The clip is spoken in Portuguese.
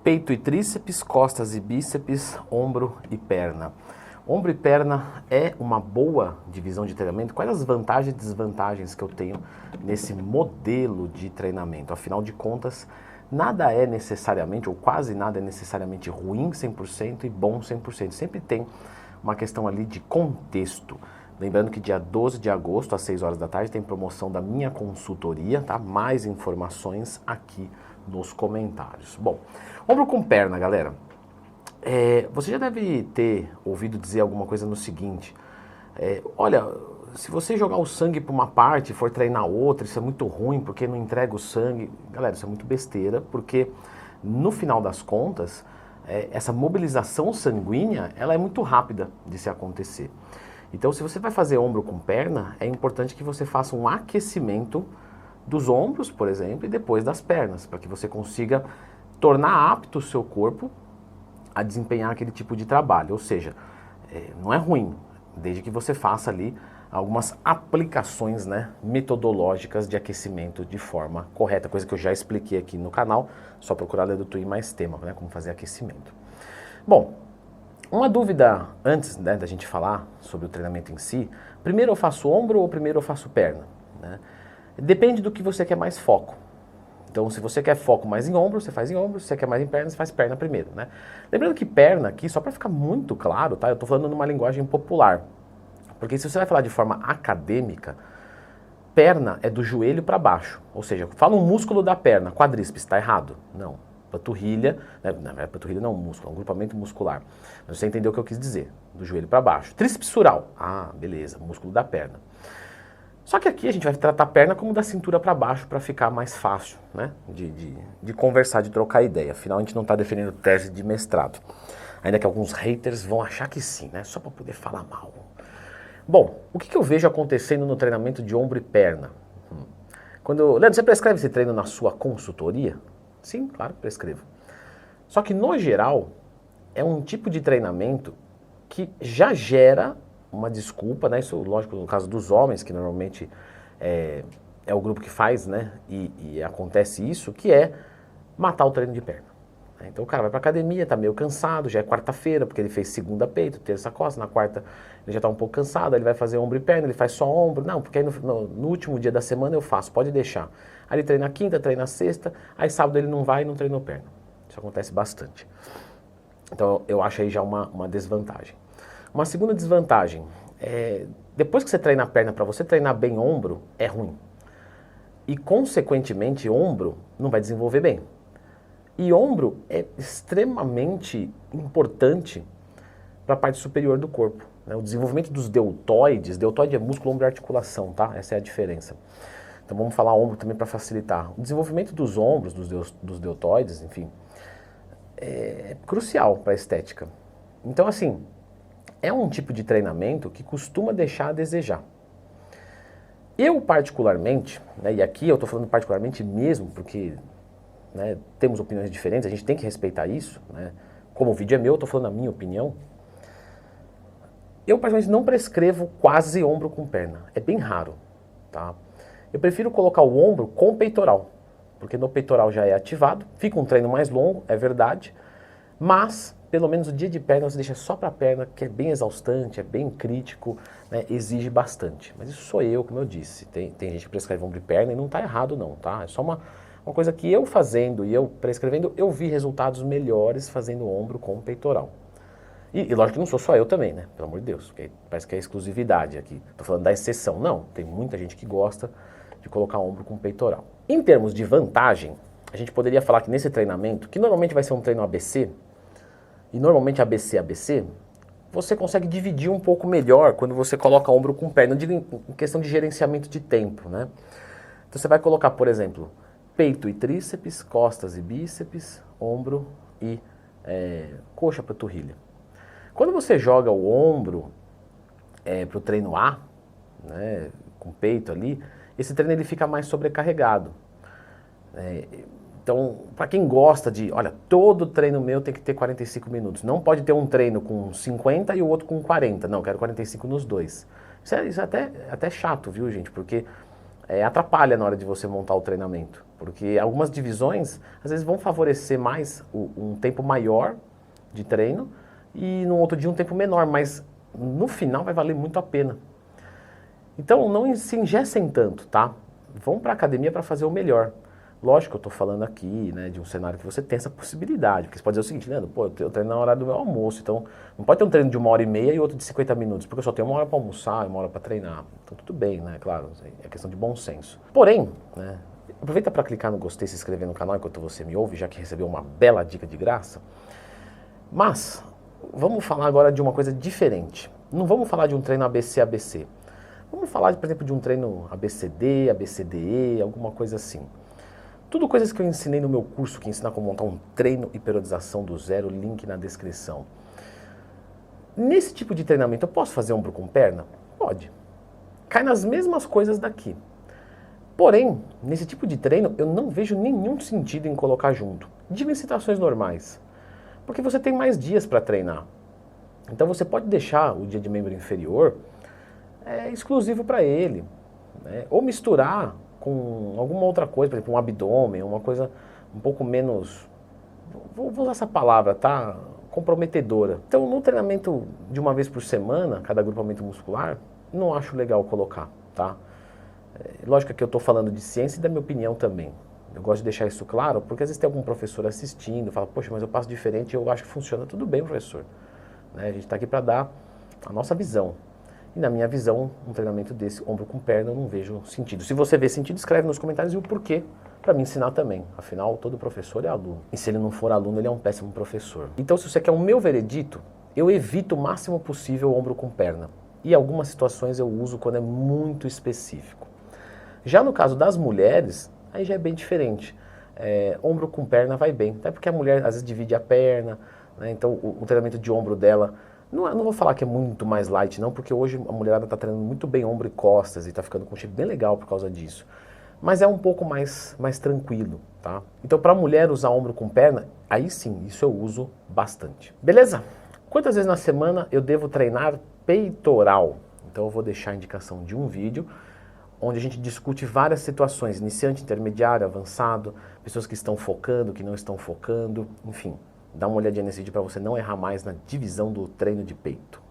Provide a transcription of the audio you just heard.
Peito e tríceps, costas e bíceps, ombro e perna. Ombro e perna é uma boa divisão de treinamento? Quais as vantagens e desvantagens que eu tenho nesse modelo de treinamento? Afinal de contas, nada é necessariamente, ou quase nada é necessariamente ruim 100% e bom 100%. Sempre tem uma questão ali de contexto. Lembrando que dia 12 de agosto, às 6 horas da tarde, tem promoção da minha consultoria, tá? Mais informações aqui nos comentários. Bom, ombro com perna, galera. Você já deve ter ouvido dizer alguma coisa no seguinte. Olha, se você jogar o sangue para uma parte e for treinar outra, isso é muito ruim porque não entrega o sangue. Galera, isso é muito besteira, porque no final das contas, essa mobilização sanguínea, ela é muito rápida de se acontecer. Então, se você vai fazer ombro com perna, é importante que você faça um aquecimento dos ombros, por exemplo, e depois das pernas, para que você consiga tornar apto o seu corpo a desempenhar aquele tipo de trabalho. Ou seja, não é ruim, desde que você faça ali algumas aplicações, né, metodológicas de aquecimento de forma correta, coisa que eu já expliquei aqui no canal, só procurar ler do Twin mais tema, né, como fazer aquecimento. Bom, uma dúvida antes, né, da gente falar sobre o treinamento em si, primeiro eu faço ombro ou primeiro eu faço perna? Né? Depende do que você quer mais foco. Então, se você quer foco mais em ombro, você faz em ombro. Se você quer mais em perna, você faz perna primeiro, né? Lembrando que perna aqui, só para ficar muito claro, tá? Eu tô falando numa linguagem popular. Porque se você vai falar de forma acadêmica, perna é do joelho para baixo. Ou seja, fala um músculo da perna, quadríceps, tá errado? Não. Panturrilha, né? Na verdade, panturrilha não é um músculo, é um grupamento muscular. Mas você entendeu o que eu quis dizer, do joelho para baixo. Tríceps sural, beleza, músculo da perna. Só que aqui a gente vai tratar a perna como da cintura para baixo para ficar mais fácil, né, de conversar, de trocar ideia. Afinal, a gente não está defendendo tese de mestrado. Ainda que alguns haters vão achar que sim, né, só para poder falar mal. Bom, o que eu vejo acontecendo no treinamento de ombro e perna? Leandro, você prescreve esse treino na sua consultoria? Sim, claro, prescrevo. Só que, no geral, é um tipo de treinamento que já gera uma desculpa, né? Isso, lógico, no caso dos homens, que normalmente é o grupo que faz, né? E acontece isso, que é matar o treino de perna. Então o cara vai pra academia, tá meio cansado, já é quarta-feira, porque ele fez segunda peito, terça costa, na quarta ele já tá um pouco cansado, aí ele vai fazer ombro e perna, ele faz só ombro. Não, porque aí no último dia da semana eu faço, pode deixar. Aí ele treina quinta, treina sexta, aí sábado ele não vai e não treinou perna. Isso acontece bastante. Então eu acho aí já uma desvantagem. Uma segunda desvantagem, depois que você treina a perna, para você treinar bem ombro, é ruim. E, consequentemente, ombro não vai desenvolver bem. E ombro é extremamente importante para a parte superior do corpo. Né? O desenvolvimento dos deltoides, deltoide é músculo, ombro e articulação, tá? Essa é a diferença. Então vamos falar ombro também para facilitar. O desenvolvimento dos ombros, dos deltoides, enfim, é crucial para a estética. Então, assim, é um tipo de treinamento que costuma deixar a desejar. Eu particularmente, né, e aqui eu estou falando particularmente mesmo, porque, né, temos opiniões diferentes, a gente tem que respeitar isso, né? Como o vídeo é meu, eu estou falando a minha opinião. Eu particularmente não prescrevo quase ombro com perna, é bem raro, tá? Eu prefiro colocar o ombro com peitoral, porque no peitoral já é ativado, fica um treino mais longo, é verdade, mas pelo menos o dia de perna você deixa só para a perna, que é bem exaustante, é bem crítico, né, exige bastante. Mas isso sou eu, como eu disse. Tem gente que prescreve ombro e perna e não está errado não, tá? É só uma coisa que eu fazendo e eu prescrevendo, eu vi resultados melhores fazendo ombro com peitoral. E lógico que não sou só eu também, né? Pelo amor de Deus, porque parece que é exclusividade aqui. Estou falando da exceção. Não, tem muita gente que gosta de colocar ombro com peitoral. Em termos de vantagem, a gente poderia falar que nesse treinamento, que normalmente vai ser um treino ABC, e normalmente ABC, você consegue dividir um pouco melhor quando você coloca ombro com perna, em questão de gerenciamento de tempo, né? Então você vai colocar, por exemplo, peito e tríceps, costas e bíceps, ombro e coxa, panturrilha. Quando você joga o ombro para o treino A, né, com o peito ali, esse treino ele fica mais sobrecarregado. Então, para quem gosta de, olha, todo treino meu tem que ter 45 minutos. Não pode ter um treino com 50 e o outro com 40. Não, eu quero 45 nos dois. Isso é até chato, viu, gente? Porque atrapalha na hora de você montar o treinamento. Porque algumas divisões, às vezes, vão favorecer mais um tempo maior de treino e no outro dia um tempo menor, mas no final vai valer muito a pena. Então não se engessem tanto, tá? Vão para a academia para fazer o melhor. Lógico que eu estou falando aqui, né, de um cenário que você tem essa possibilidade, porque você pode dizer o seguinte, Leandro, pô, eu treino na hora do meu almoço, então não pode ter um treino de 1h30 e outro de 50 minutos, porque eu só tenho 1 hora para almoçar e 1 hora para treinar. Então tudo bem, né, claro, é questão de bom senso. Porém, né, aproveita para clicar no gostei e se inscrever no canal enquanto você me ouve, já que recebeu uma bela dica de graça. Mas, vamos falar agora de uma coisa diferente. Não vamos falar de um treino ABC-ABC. Vamos falar, por exemplo, de um treino ABCD, ABCDE, alguma coisa assim. Tudo coisas que eu ensinei no meu curso, que ensina como montar um treino e periodização do zero, link na descrição. Nesse tipo de treinamento, eu posso fazer ombro com perna? Pode. Cai nas mesmas coisas daqui. Porém, nesse tipo de treino, eu não vejo nenhum sentido em colocar junto. Digo em situações normais. Porque você tem mais dias para treinar. Então você pode deixar o dia de membro inferior exclusivo para ele, né? Ou misturar com alguma outra coisa, por exemplo, um abdômen, uma coisa um pouco menos, vou usar essa palavra, tá? Comprometedora. Então, no treinamento de uma vez por semana, cada agrupamento muscular, não acho legal colocar, tá? Lógico que eu estou falando de ciência e da minha opinião também. Eu gosto de deixar isso claro, porque às vezes tem algum professor assistindo, fala, poxa, mas eu passo diferente e eu acho que funciona. Tudo bem, professor. Né? A gente está aqui para dar a nossa visão. E na minha visão, um treinamento desse, ombro com perna, eu não vejo sentido. Se você vê sentido, escreve nos comentários e o porquê, para me ensinar também. Afinal, todo professor é aluno. E se ele não for aluno, ele é um péssimo professor. Então, se você quer o meu veredito, eu evito o máximo possível o ombro com perna. E algumas situações eu uso quando é muito específico. Já no caso das mulheres, aí já é bem diferente. Ombro com perna vai bem. Até porque a mulher, às vezes, divide a perna, né? Então, o treinamento de ombro dela... Não vou falar que é muito mais light não, porque hoje a mulherada está treinando muito bem ombro e costas e está ficando com um shape bem legal por causa disso. Mas é um pouco mais tranquilo, tá? Então para a mulher usar ombro com perna, aí sim, isso eu uso bastante. Beleza? Quantas vezes na semana eu devo treinar peitoral? Então eu vou deixar a indicação de um vídeo onde a gente discute várias situações, iniciante, intermediário, avançado, pessoas que estão focando, que não estão focando, enfim. Dá uma olhadinha nesse vídeo para você não errar mais na divisão do treino de peito.